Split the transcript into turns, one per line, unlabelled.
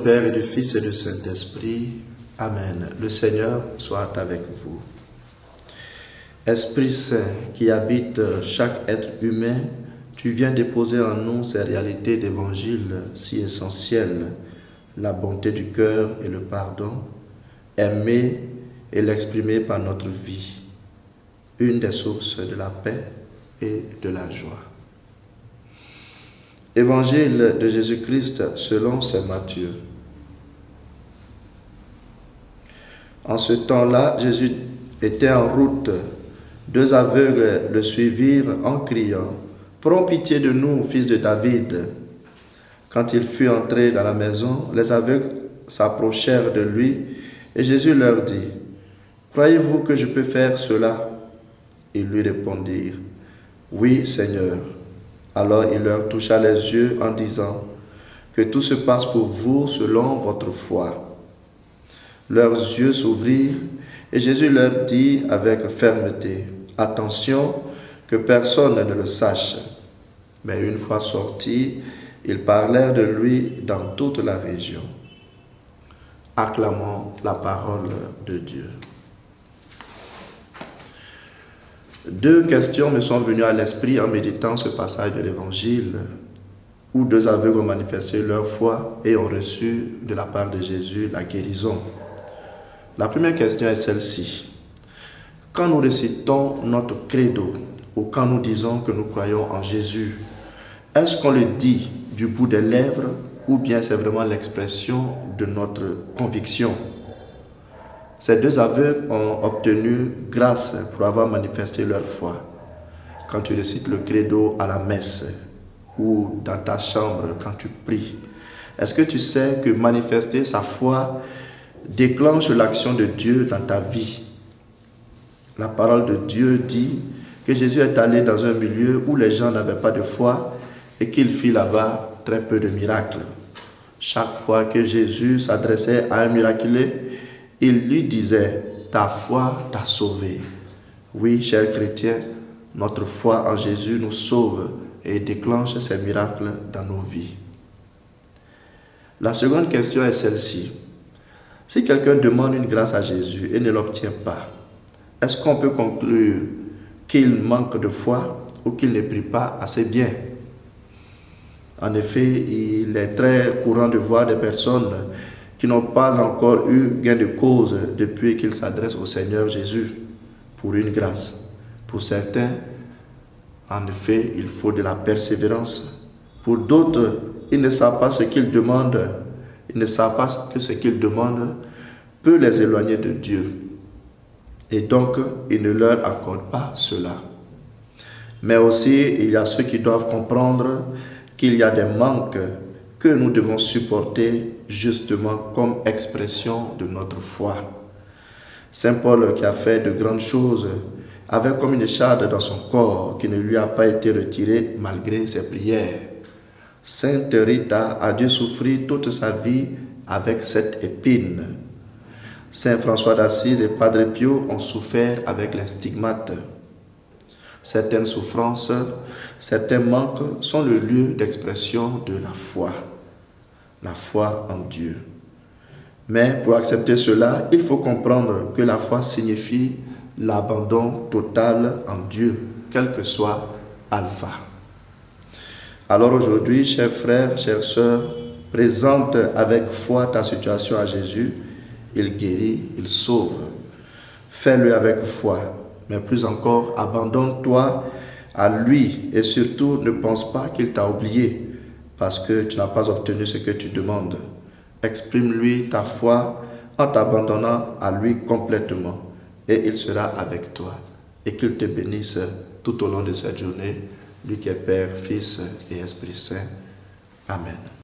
Père et du Fils et du Saint-Esprit. Amen. Le Seigneur soit avec vous. Esprit Saint qui habite chaque être humain, tu viens déposer en nous ces réalités d'évangile si essentielles, la bonté du cœur et le pardon, aimer et l'exprimer par notre vie, une des sources de la paix et de la joie. Évangile de Jésus-Christ selon saint Matthieu. En ce temps-là, Jésus était en route. 2 aveugles le suivirent en criant « Prends pitié de nous, fils de David !» Quand il fut entré dans la maison, les aveugles s'approchèrent de lui et Jésus leur dit « Croyez-vous que je peux faire cela ?» Ils lui répondirent « Oui, Seigneur. » Alors il leur toucha les yeux en disant « Que tout se passe pour vous selon votre foi. » Leurs yeux s'ouvrirent et Jésus leur dit avec fermeté « Attention, que personne ne le sache. » Mais une fois sortis, ils parlèrent de lui dans toute la région. Acclamons la parole de Dieu. 2 questions me sont venues à l'esprit en méditant ce passage de l'Évangile où 2 aveugles ont manifesté leur foi et ont reçu de la part de Jésus la guérison. La première question est celle-ci. Quand nous récitons notre credo ou quand nous disons que nous croyons en Jésus, est-ce qu'on le dit du bout des lèvres ou bien c'est vraiment l'expression de notre conviction? Ces 2 aveugles ont obtenu grâce pour avoir manifesté leur foi. Quand tu récites le credo à la messe ou dans ta chambre quand tu pries, est-ce que tu sais que manifester sa foi déclenche l'action de Dieu dans ta vie? La parole de Dieu dit que Jésus est allé dans un milieu où les gens n'avaient pas de foi et qu'il fit là-bas très peu de miracles. Chaque fois que Jésus s'adressait à un miraculé, il lui disait « Ta foi t'a sauvé ». Oui, chers chrétiens, notre foi en Jésus nous sauve et déclenche ces miracles dans nos vies. La seconde question est celle-ci. Si quelqu'un demande une grâce à Jésus et ne l'obtient pas, est-ce qu'on peut conclure qu'il manque de foi ou qu'il ne prie pas assez bien? En effet, il est très courant de voir des personnes qui n'ont pas encore eu gain de cause depuis qu'ils s'adressent au Seigneur Jésus pour une grâce. Pour certains, en effet, il faut de la persévérance. Pour d'autres, ils ne savent pas ce qu'ils demandent. Ils ne savent pas que ce qu'ils demandent peut les éloigner de Dieu. Et donc, ils ne leur accordent pas cela. Mais aussi, il y a ceux qui doivent comprendre qu'il y a des manques que nous devons supporter justement comme expression de notre foi. Saint Paul, qui a fait de grandes choses, avait comme une écharde dans son corps qui ne lui a pas été retirée malgré ses prières. Sainte Rita a dû souffrir toute sa vie avec cette épine. Saint François d'Assise et Padre Pio ont souffert avec les stigmates. Certaines souffrances, certains manques sont le lieu d'expression de la foi en Dieu. Mais pour accepter cela, il faut comprendre que la foi signifie l'abandon total en Dieu, quel que soit alpha. Alors aujourd'hui, chers frères, chères sœurs, présente avec foi ta situation à Jésus. Il guérit, il sauve. Fais-le avec foi. Mais plus encore, abandonne-toi à lui et surtout ne pense pas qu'il t'a oublié parce que tu n'as pas obtenu ce que tu demandes. Exprime-lui ta foi en t'abandonnant à lui complètement et il sera avec toi. Et qu'il te bénisse tout au long de cette journée, lui qui est Père, Fils et Esprit Saint. Amen.